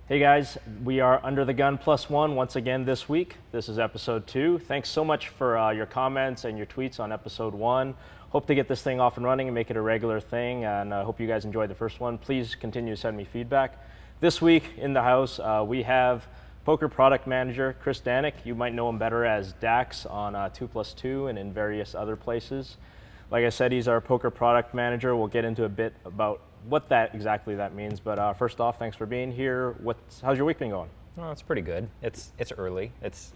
Hey guys, we are Under the Gun +1 once again this week. This is episode 2. Thanks so much for your comments and your tweets on episode 1. Hope to get this thing off and running and make it a regular thing, and I hope you guys enjoyed the first one. Please continue to send me feedback. This week in the house, we have Poker Product Manager Chris Danik. You might know him better as Dax on 2+2 and in various other places. Like I said, he's our Poker Product Manager. We'll get into a bit about what exactly that means, but first off, thanks for being here. How's your week been going? Oh, it's pretty good. It's early. It's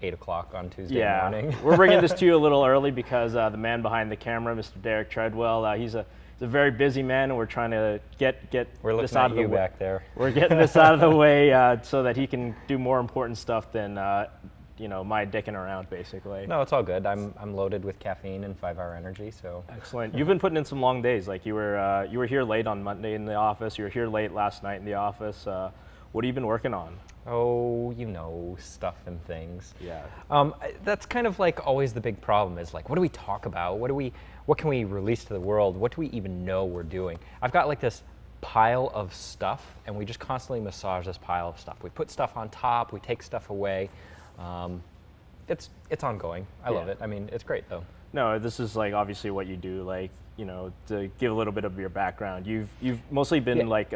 8 o'clock on Tuesday morning. We're bringing this to you a little early because the man behind the camera, Mr. Derek Treadwell, he's a very busy man, and we're trying to get this out of the way. Back there. We're getting this out of the way so that he can do more important stuff than my dicking around, basically. No, it's all good. I'm loaded with caffeine and 5-hour energy, so. Excellent. You've been putting in some long days. Like you were here late on Monday in the office. You were here late last night in the office. What have you been working on? Oh, stuff and things. Yeah. That's kind of like always the big problem is like, what do we talk about? What can we release to the world? What do we even know we're doing? I've got like this pile of stuff, and we just constantly massage this pile of stuff. We put stuff on top, we take stuff away. It's ongoing. I love it. I mean, it's great though. No, this is like obviously what you do. Like, to give a little bit of your background, you've mostly been like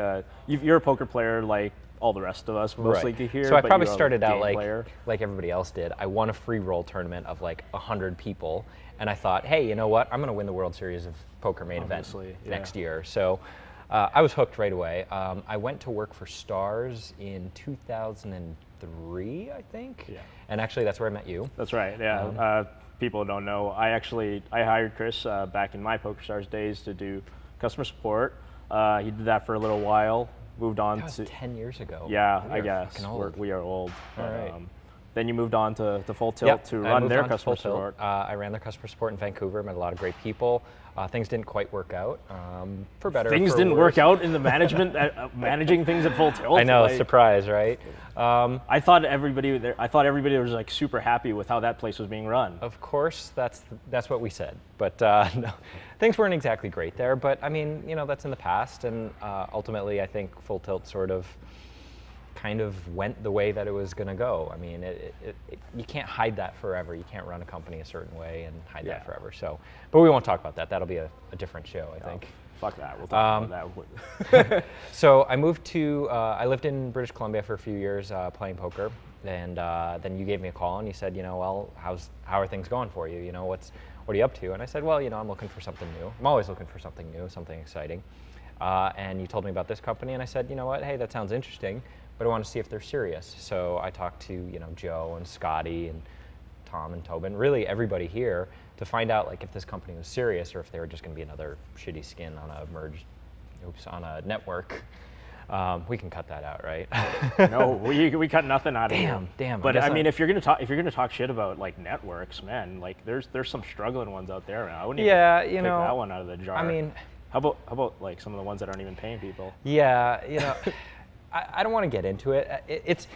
you're a poker player like all the rest of us mostly right. here. So I probably started out like everybody else did. I won a free roll tournament of like 100 people, and I thought, hey, you know what? I'm going to win the World Series of Poker main event next year. So I was hooked right away. I went to work for Stars in 2003, I think. Yeah. And actually, that's where I met you. That's right. Yeah. People don't know. I hired Chris back in my PokerStars days to do customer support. He did that for a little while. Moved on that was 10 years ago. Yeah, I guess we are old. All right. Then you moved on to Full Tilt to run their customer support. I ran their customer support in Vancouver. Met a lot of great people. Things didn't quite work out, for better. Things didn't work out in the management, managing things at Full Tilt. I know, surprise, right? I thought everybody was like super happy with how that place was being run. Of course, that's what we said. But no, things weren't exactly great there. But I mean, that's in the past, and ultimately, I think Full Tilt sort of kind of went the way that it was going to go. I mean, you can't hide that forever. You can't run a company a certain way and hide that forever. So, but we won't talk about that. That'll be a different show, I think. Fuck that. We'll talk about that. So I moved to, I lived in British Columbia for a few years playing poker, and then you gave me a call and you said, well, how are things going for you? What are you up to? And I said, well, I'm looking for something new. I'm always looking for something new, something exciting. And you told me about this company, and I said, you know what? Hey, that sounds interesting, but I want to see if they're serious. So I talked to, Joe and Scotty and Tom and Tobin, really everybody here, to find out like if this company was serious or if they were just going to be another shitty skin on a network. We can cut that out, right? No, we cut nothing out of it. Damn. But I mean, if you're gonna talk shit about like networks, man, like there's some struggling ones out there, man. I wouldn't even take that one out of the jar. I mean, how about like some of the ones that aren't even paying people? Yeah, I don't want to get into it.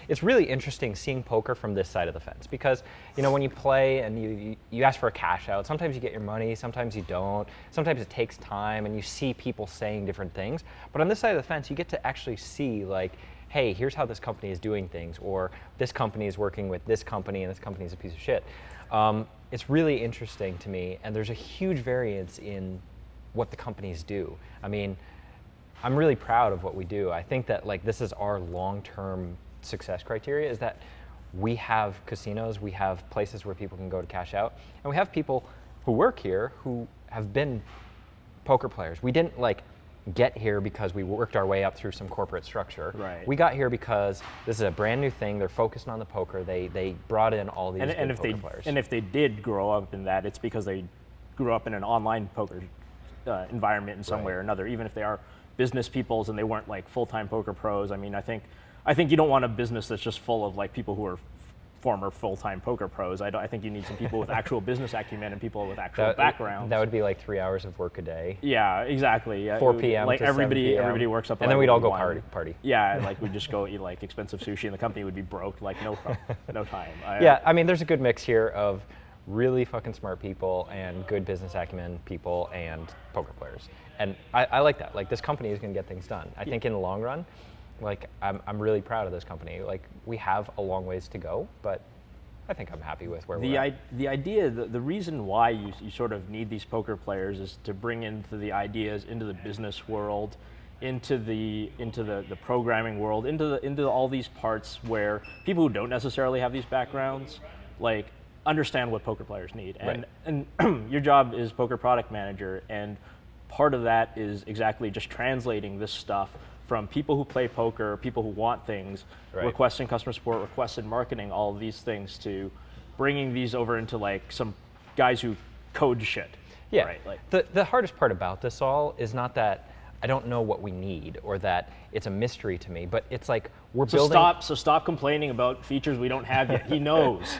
It's really interesting seeing poker from this side of the fence because, when you play and you ask for a cash out, sometimes you get your money, sometimes you don't. Sometimes it takes time and you see people saying different things. But on this side of the fence, you get to actually see like, hey, here's how this company is doing things, or this company is working with this company and this company is a piece of shit. It's really interesting to me, and there's a huge variance in what the companies do. I mean, I'm really proud of what we do. I think that like this is our long-term success criteria, is that we have casinos, we have places where people can go to cash out, and we have people who work here who have been poker players. We didn't like get here because we worked our way up through some corporate structure. Right. We got here because this is a brand new thing. They're focused on the poker. They brought in all these poker players. And if they did grow up in that, it's because they grew up in an online poker environment in some way or another, even if they are business peoples and they weren't like full-time poker pros. I mean, I think you don't want a business that's just full of like people who are former full-time poker pros. I think you need some people with actual business acumen and people with actual backgrounds. That would be like 3 hours of work a day. Yeah, exactly. Yeah, 4 p.m. Like to everybody 7 p.m. everybody works up. And then we'd all go party. Yeah, like we'd just go eat like expensive sushi and the company would be broke like no time. Yeah, I mean, there's a good mix here of really fucking smart people and good business acumen people and poker players. And I like that. Like, this company is going to get things done. I think in the long run, Like, I'm really proud of this company. Like, we have a long ways to go, but I think I'm happy with where we're at. The idea, the reason why you sort of need these poker players is to bring into the ideas into the business world, into the programming world, into all these parts where people who don't necessarily have these backgrounds, like, understand what poker players need. And your job is poker product manager, and part of that is exactly just translating this stuff from people who play poker, people who want things, requests in customer support, requests in marketing, all of these things, to bringing these over into like some guys who code shit. Yeah, right? Like, the hardest part about this all is not that I don't know what we need or that it's a mystery to me, but it's like we're building. Stop complaining about features we don't have yet. He knows.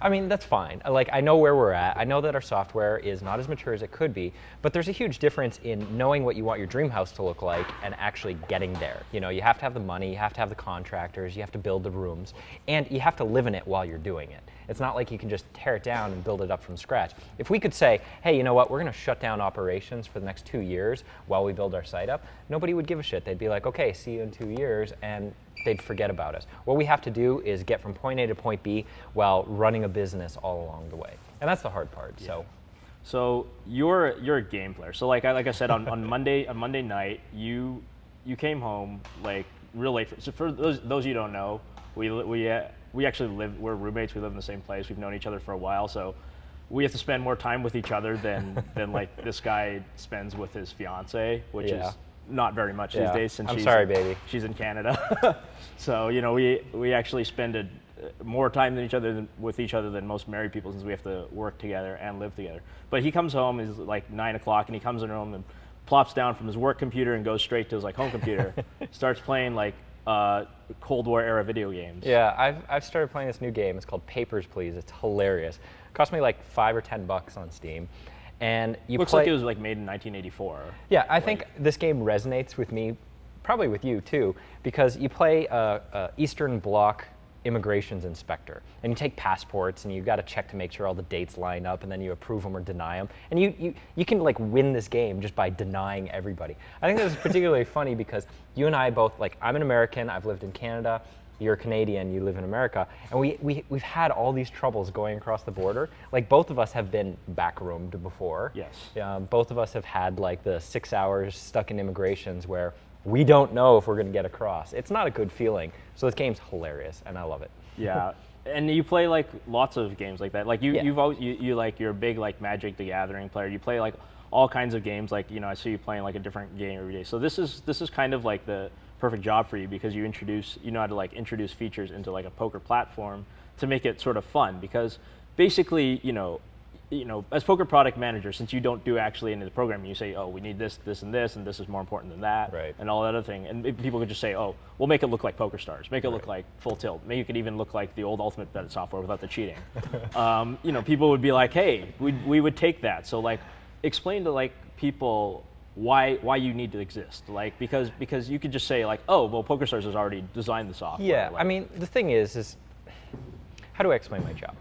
I mean, that's fine. Like, I know where we're at. I know that our software is not as mature as it could be, but there's a huge difference in knowing what you want your dream house to look like and actually getting there. You know, you have to have the money, you have to have the contractors, you have to build the rooms, and you have to live in it while you're doing it. It's not like you can just tear it down and build it up from scratch. If we could say, hey, you know what, we're going to shut down operations for the next 2 years while we build our site up, nobody would give a shit. They'd be like, okay, see you in 2 years, and they'd forget about us. What we have to do is get from point A to point B while running a business all along the way. And that's the hard part. Yeah. So you're a game player. So like I said, on Monday night, you came home like real late. So for those you don't know, we actually we're roommates. We live in the same place. We've known each other for a while, so we have to spend more time with each other than like this guy spends with his fiance, which is not very much these days since she's in Canada. So, you know, we actually spend more time with each other than most married people, since we have to work together and live together. But he comes home, is like 9 o'clock, and he comes in home and plops down from his work computer and goes straight to his like home computer, starts playing like Cold War era video games. Yeah, I've started playing this new game. It's called Papers, Please. It's hilarious. It cost me like $5 or $10 on Steam. And looks like it was like made in 1984. Yeah, I think this game resonates with me, probably with you too, because you play a Eastern Bloc immigrations inspector, and you take passports, and you've got to check to make sure all the dates line up, and then you approve them or deny them, and you can like win this game just by denying everybody. I think this is particularly funny because you and I both, like, I'm an American, I've lived in Canada. You're Canadian, you live in America, and we've had all these troubles going across the border. Like, both of us have been backroomed before. Yes. Both of us have had like the 6 hours stuck in immigrations where we don't know if we're going to get across. It's not a good feeling. So this game's hilarious, and I love it. Yeah, and you play like lots of games like that. Like you're a big like Magic the Gathering player. You play like all kinds of games. Like, you know, I see you playing like a different game every day. So this is kind of like the perfect job for you, because you know how to like introduce features into like a poker platform to make it sort of fun. Because basically, you know, as poker product manager, since you don't do actually any of the programming, you say, oh, we need this, this, and this is more important than that, and all that other thing. And people could just say, oh, we'll make it look like Poker Stars, make it look like Full Tilt, make it even look like the old Ultimate Bet software without the cheating. You know, people would be like, hey, we would take that. So like, explain to like people why you need to exist, like, because you could just say like, oh, well, PokerStars has already designed the software. Yeah, like, I mean, the thing is how do I explain my job?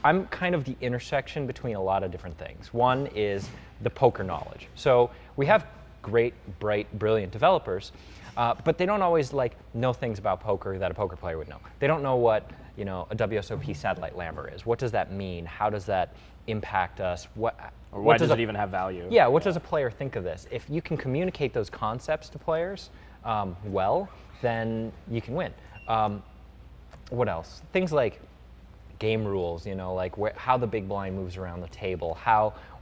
I'm kind of the intersection between a lot of different things. One is the poker knowledge. So we have great, bright, brilliant developers, but they don't always like know things about poker that a poker player would know. They don't know what, you know, a WSOP satellite lamber is. What does that mean? How does that impact us? Why does it even have value? Yeah, what does a player think of this? If you can communicate those concepts to players well, then you can win. What else? Things like game rules, you know, like how the big blind moves around the table,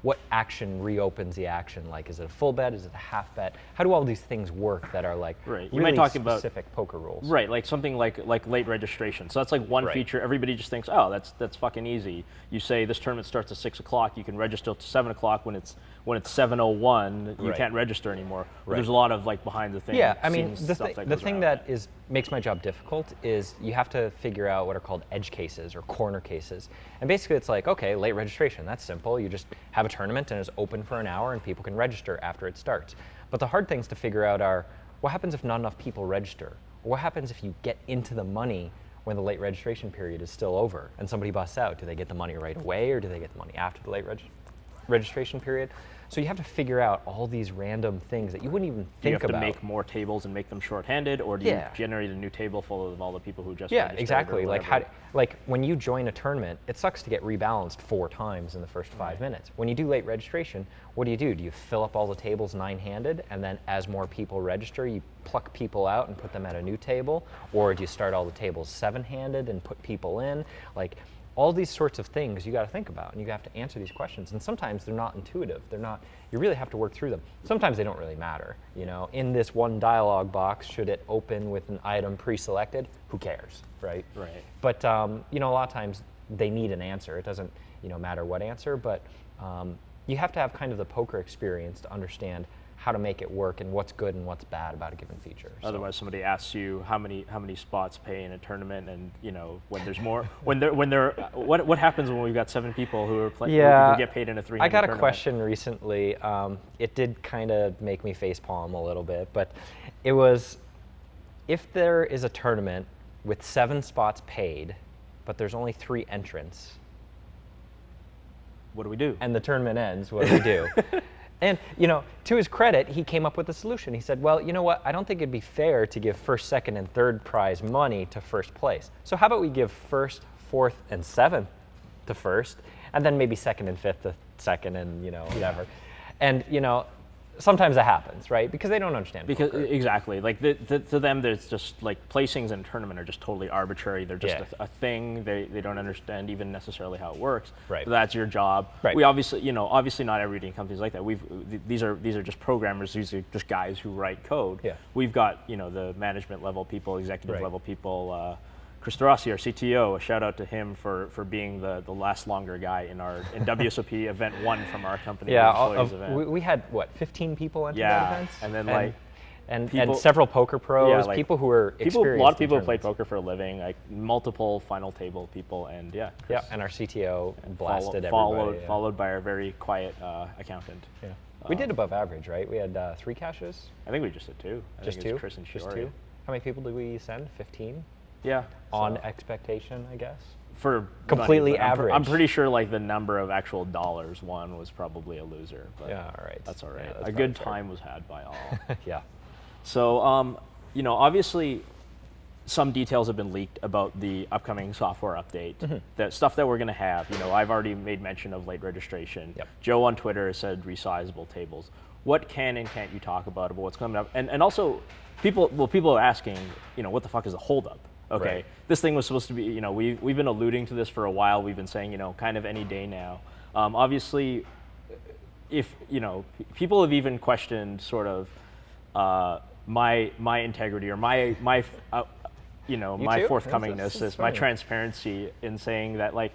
what action reopens the action, like is it a full bet, is it a half bet? How do all these things work that are like really specific poker rules? Right, like something like late registration. So that's like one feature. Everybody just thinks, oh, that's fucking easy. You say this tournament starts at 6 o'clock, you can register to 7 o'clock. When it's 7:01, you can't register anymore. There's a lot of like behind the thing. Yeah, I mean, the thing that makes my job difficult is you have to figure out what are called edge cases or corner cases. And basically it's like, okay, late registration, that's simple. You just have a tournament and it's open for an hour and people can register after it starts. But the hard things to figure out are, what happens if not enough people register? Or what happens if you get into the money when the late registration period is still over and somebody busts out? Do they get the money right away, or do they get the money after the late registration? registration period. So you have to figure out all these random things that you wouldn't even think about. Do you have to make more tables and make them short-handed, or do you generate a new table full of all the people who just registered? Exactly. Like when you join a tournament, it sucks to get rebalanced 4 times in the first 5 minutes. When you do late registration, what do? Do you fill up all the tables 9-handed, and then as more people register, you pluck people out and put them at a new table, or do you start all the tables 7-handed and put people in? Like, all these sorts of things you got to think about, and you have to answer these questions. And sometimes they're not intuitive. They're not. You really have to work through them. Sometimes they don't really matter. You know, in this one dialog box, should it open with an item pre-selected? Who cares, right? Right. But you know, a lot of times they need an answer. It doesn't, matter what answer, but you have to have kind of the poker experience to understand how to make it work and what's good and what's bad about a given feature. Otherwise, somebody asks you how many spots pay in a tournament, and when there's more, what happens when we've got 7 people who are playing who get paid in a 300 I got a tournament? question recently. It did kind of make me facepalm a little bit, but it was, if there is a tournament with 7 spots paid, but there's only 3 entrants. What do we do? And the tournament ends, what do we do? And, to his credit, he came up with a solution. He said, well, you know what? I don't think it'd be fair to give first, second, and third prize money to first place. So how about we give first, fourth, and 7th to first, and then maybe second and fifth to second, and, whatever. And, sometimes that happens, right? Because they don't understand poker. Exactly. Like, to them, there's just, like, placings in a tournament are just totally arbitrary. They're just a thing. They don't understand even necessarily how it works. Right. So that's your job. Right. We obviously not every day companies like that. These are just programmers. These are just guys who write code. Yeah. We've got, the management level people, executive level people. Chris Rossi, our CTO, a shout out to him for being the last longer guy in WSOP event 1 from our company. We had 15 people enter that event, and then and several poker pros, people who were experienced. A lot of people who play poker for a living, like multiple final table people, and Chris, and our CTO blasted everybody. Followed by our very quiet accountant. Yeah. We did above average, right? We had 3 caches. I think we just did 2. Just 2. Chris and Shiori. Just 2. How many people did we send? 15. Yeah. On expectation, I guess. For completely money, average. I'm pretty sure like the number of actual dollars won was probably a loser. But yeah, all right. That's all right. Yeah, a good time was had by all. Yeah. So, obviously, some details have been leaked about the upcoming software update. Mm-hmm. The stuff that we're going to have. Are already made mention of late registration. Yep. Joe on Twitter said resizable tables. What can and can't you talk about what's coming up? And also, people are asking, what the fuck is a holdup? Okay, right. This thing was supposed to be, we've been alluding to this for a while. We've been saying, kind of any day now. Obviously, if, people have even questioned sort of my integrity or my forthcomingness, my transparency in saying that, like,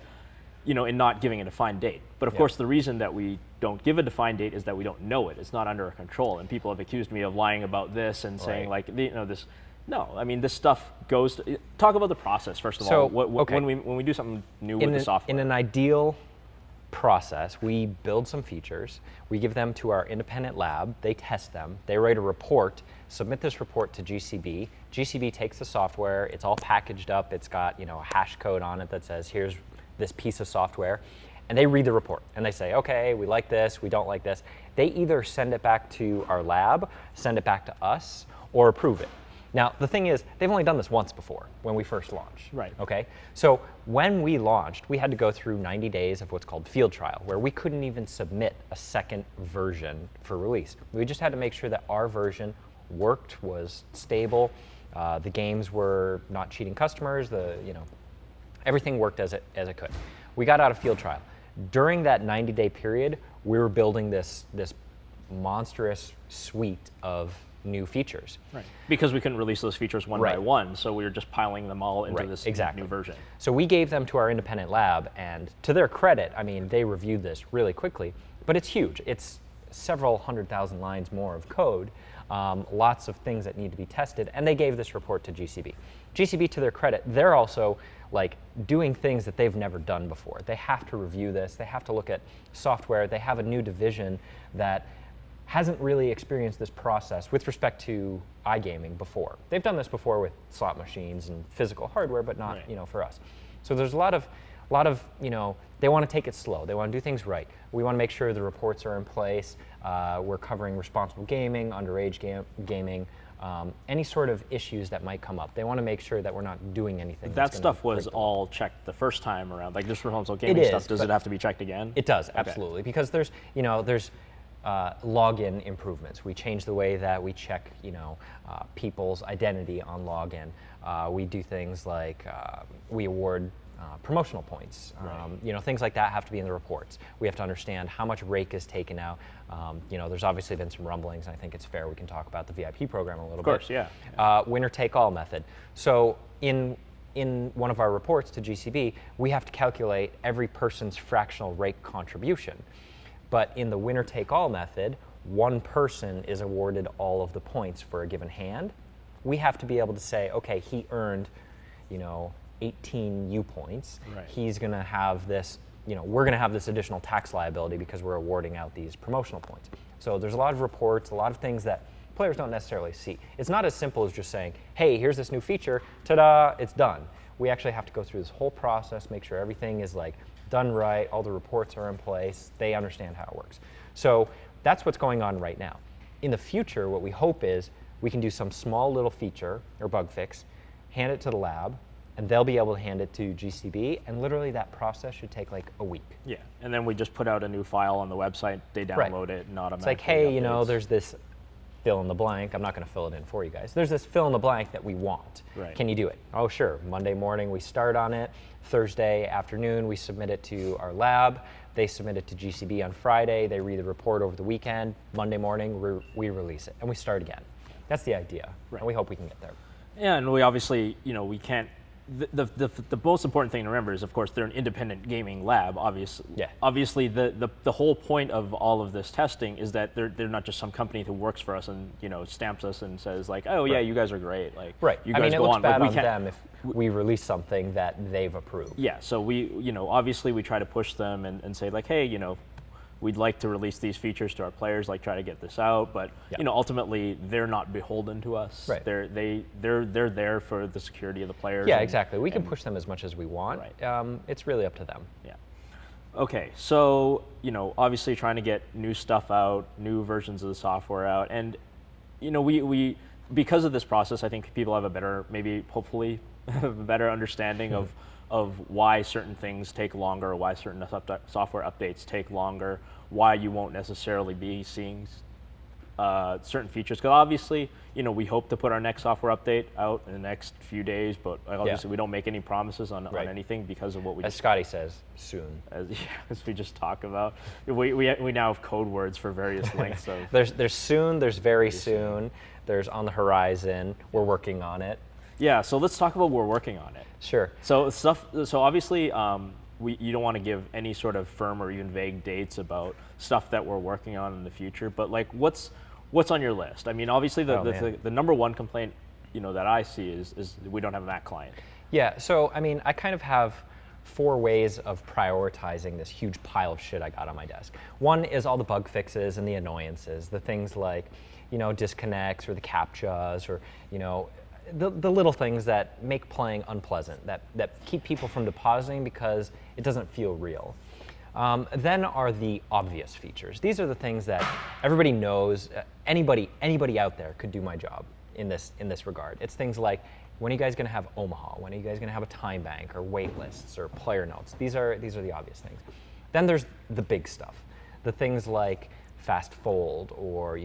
in not giving a defined date. But of course, the reason that we don't give a defined date is that we don't know it. It's not under our control. And people have accused me of lying about this and saying, like, this. No, I mean, this stuff goes to, talk about the process, first of all. When we do something new with the software. In an ideal process, we build some features, we give them to our independent lab, they test them, they write a report, submit this report to GCB. GCB takes the software, it's all packaged up, it's got a hash code on it that says, here's this piece of software, and they read the report, and they say, okay, we like this, we don't like this. They either send it back to our lab, send it back to us, or approve it. Now, the thing is, they've only done this once before, when we first launched. Right. Okay? So when we launched, we had to go through 90 days of what's called field trial, where we couldn't even submit a second version for release. We just had to make sure that our version worked, was stable, the games were not cheating customers, everything worked as it could. We got out of field trial. During that 90-day period, we were building this monstrous suite of new features. Right. Because we couldn't release those features one by one, so we were just piling them all into this new version. So we gave them to our independent lab, and to their credit, I mean, they reviewed this really quickly, but it's huge. It's several 100,000 lines more of code, lots of things that need to be tested, and they gave this report to GCB. GCB, to their credit, they're also like doing things that they've never done before. They have to review this, they have to look at software, they have a new division that hasn't really experienced this process with respect to iGaming before. They've done this before with slot machines and physical hardware, but not for us. So there's a lot of a lot of, they want to take it slow. They want to do things right. We want to make sure the reports are in place. We're covering responsible gaming, underage gaming, any sort of issues that might come up. They want to make sure that we're not doing anything. That stuff was all checked the first time around, like this responsible gaming stuff. Does it have to be checked again? It does, absolutely, because there's login improvements. We change the way that we check, people's identity on login. We do things like we award promotional points. Things like that have to be in the reports. We have to understand how much rake is taken out. There's obviously been some rumblings. I think it's fair we can talk about the VIP program a little bit. Of course, yeah. Winner take all method. So in one of our reports to GCB, we have to calculate every person's fractional rake contribution. But in the winner take all method, one person is awarded all of the points for a given hand. We have to be able to say, okay, he earned, 18 U points. Right. He's going to have this, we're going to have this additional tax liability because we're awarding out these promotional points. So there's a lot of reports, a lot of things that players don't necessarily see. It's not as simple as just saying, hey, here's this new feature, ta-da, it's done. We actually have to go through this whole process, make sure everything is done right, all the reports are in place, they understand how it works. So that's what's going on right now. In the future, what we hope is we can do some small little feature or bug fix, hand it to the lab, and they'll be able to hand it to GCB, and literally that process should take a week. Yeah, and then we just put out a new file on the website, they download it and automatically It's like, hey, there's this fill in the blank. I'm not going to fill it in for you guys. There's this fill in the blank that we want. Right. Can you do it? Oh, sure. Monday morning we start on it. Thursday afternoon we submit it to our lab. They submit it to GCB on Friday. They read the report over the weekend. Monday morning we release it and we start again. That's the idea, and we hope we can get there. Yeah, and we obviously, we can't. The most important thing to remember is, of course, they're an independent gaming lab. Obviously, Obviously, the whole point of all of this testing is that they're not just some company who works for us and stamps us and says oh yeah, you guys are great. You guys it go looks on. bad on them if we release something that they've approved. Yeah. So we obviously we try to push them and say hey we'd like to release these features to our players, try to get this out, but ultimately they're not beholden to us. Right. They're there for the security of the players. Yeah, exactly. We can push them as much as we want. Right. It's really up to them. Yeah. Okay, so obviously trying to get new stuff out, new versions of the software out, and we because of this process, I think people have a better, maybe hopefully, a better understanding of why certain things take longer, or why certain software updates take longer, why you won't necessarily be seeing certain features. Because obviously, we hope to put our next software update out in the next few days, but obviously we don't make any promises on anything because of what we as Scotty says, soon. As we just talk about. We now have code words for various lengths of... There's soon, there's very soon, there's on the horizon, we're working on it. Yeah, so let's talk about we're working on it. Sure. So obviously, you don't want to give any sort of firm or even vague dates about stuff that we're working on in the future. But what's on your list? I mean, obviously the number one complaint that I see is we don't have a Mac client. Yeah. So I mean, I kind of have 4 ways of prioritizing this huge pile of shit I got on my desk. One is all the bug fixes and the annoyances, the things like disconnects or the CAPTCHAs or the little things that make playing unpleasant, that keep people from depositing because it doesn't feel real. Then are the obvious features. These are the things that everybody knows. Anybody out there could do my job in this regard. It's things like, when are you guys going to have Omaha? When are you guys going to have a time bank or wait lists or player notes? These are the obvious things. Then there's the big stuff, the things like fast fold or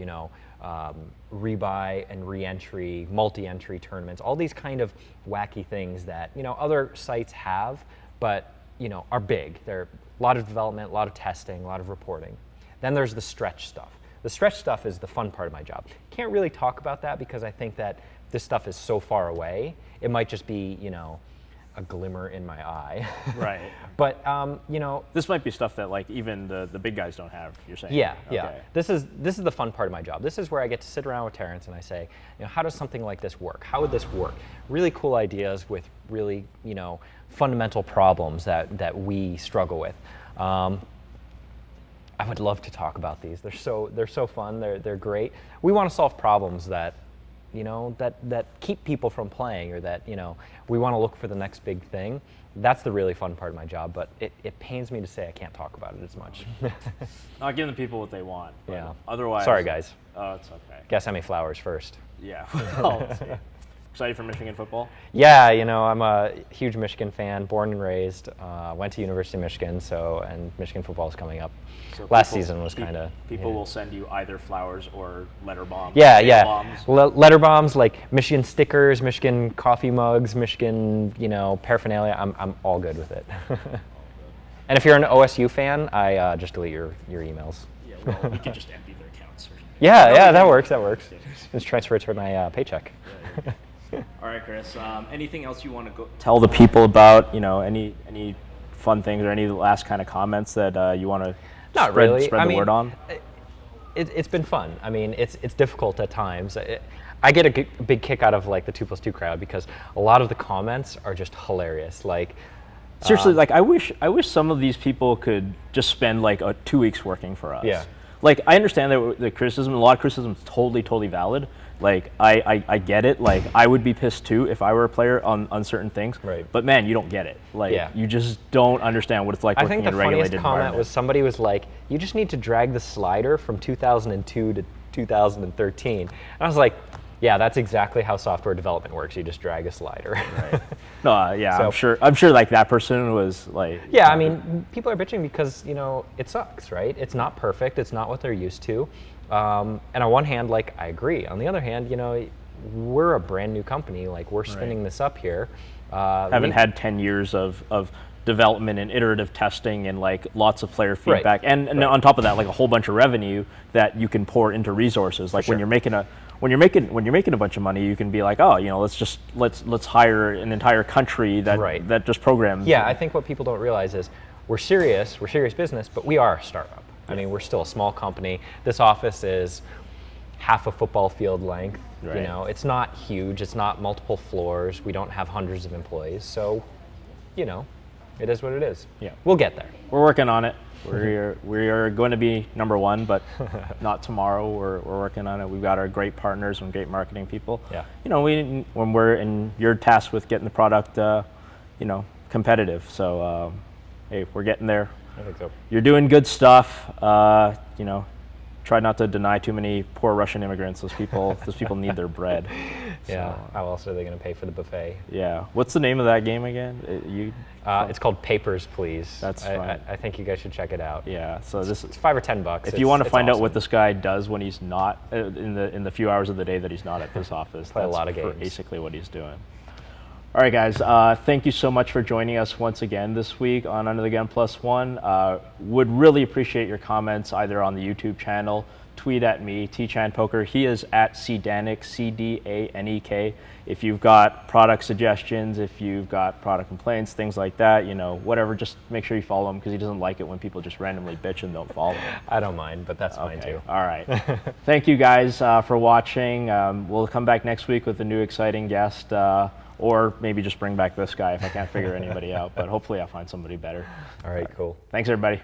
rebuy and re-entry, multi-entry tournaments, all these kind of wacky things that other sites have, but are big. They're a lot of development, a lot of testing, a lot of reporting. Then there's the stretch stuff. The stretch stuff is the fun part of my job. Can't really talk about that because I think that this stuff is so far away. It might just be a glimmer in my eye. Right. But this might be stuff that even the big guys don't have. You're saying. Yeah. Okay. Yeah. This is the fun part of my job. This is where I get to sit around with Terrence and I say, how does something like this work? How would this work? Really cool ideas with really fundamental problems that we struggle with. I would love to talk about these. They're so fun. They're great. We want to solve problems that that keep people from playing, or that, we want to look for the next big thing. That's the really fun part of my job, but it pains me to say I can't talk about it as much. Not giving the people what they want. But Yeah. Otherwise. Sorry, guys. Oh, it's okay. Guess how many flowers first? Yeah. Well, let's see. Excited for Michigan football? Yeah, I'm a huge Michigan fan, born and raised. Went to University of Michigan, and Michigan football is coming up. So Last season was kind of. People will send you either flowers or letter bombs. Yeah. Bombs. Letter bombs, like Michigan stickers, Michigan coffee mugs, Michigan, paraphernalia. I'm all good with it. And if you're an OSU fan, I just delete your emails. Yeah, well, we could just empty their accounts. Or Yeah, that works. Just transfer it to my paycheck. All right, Chris. Anything else you want to go tell the people about? Any fun things or any last kind of comments that you want to spread the word on? It's been fun. I mean, it's difficult at times. I get a big kick out of like the 2+2 crowd, because a lot of the comments are just hilarious. Like, seriously, like I wish some of these people could just spend like 2 weeks working for us. Yeah. Like, I understand that the criticism, a lot of criticism is totally valid. Like, I get it. Like, I would be pissed too if I were a player on certain things. Right. But man, you don't get it. Like, you just don't understand what it's like working in a regulated environment. I think the funniest comment was somebody was like, "You just need to drag the slider from 2002 to 2013." And I was like, yeah, that's exactly how software development works. You just drag a slider. Right. No, yeah, so, I'm sure like that person was like. Yeah, I mean, people are bitching because, it sucks, right? It's not perfect. It's not what they're used to. And on one hand, like, I agree. On the other hand, we're a brand new company. Like, we're spinning this up here. Haven't had 10 years of development and iterative testing and like lots of player feedback, and on top of that, like a whole bunch of revenue that you can pour into resources. Like, when you're making a bunch of money, you can be like, oh, let's hire an entire country that just programs. Yeah, I think what people don't realize is we're serious business, but we are a startup. I mean, we're still a small company. This office is half a football field length. Right. It's not huge. It's not multiple floors. We don't have hundreds of employees. So, it is what it is. Yeah. We'll get there. We're working on it. We are going to be number one, but not tomorrow. We're working on it. We've got our great partners and great marketing people. Yeah. When you're tasked with getting the product, competitive. So, hey, we're getting there. I think so. You're doing good stuff. Try not to deny too many poor Russian immigrants. Those people need their bread. Yeah. So, how else are they going to pay for the buffet? Yeah. What's the name of that game again? It's called Papers, Please. That's fun. I think you guys should check it out. Yeah. So it's $5 or $10. If you want to find out what this guy does when he's not in the few hours of the day that he's not at this office, play a lot of games. Basically what he's doing. All right, guys. Thank you so much for joining us once again this week on Under the Gun +1. Would really appreciate your comments either on the YouTube channel, tweet at me, T-Chan Poker. He is at CDANEK, CDANEK. If you've got product suggestions, if you've got product complaints, things like that, whatever, just make sure you follow him, because he doesn't like it when people just randomly bitch and don't follow him. I don't mind, but that's fine too. All right. Thank you guys for watching. We'll come back next week with a new exciting guest. Or maybe just bring back this guy if I can't figure anybody out. But hopefully I'll find somebody better. All right, cool. Thanks, everybody.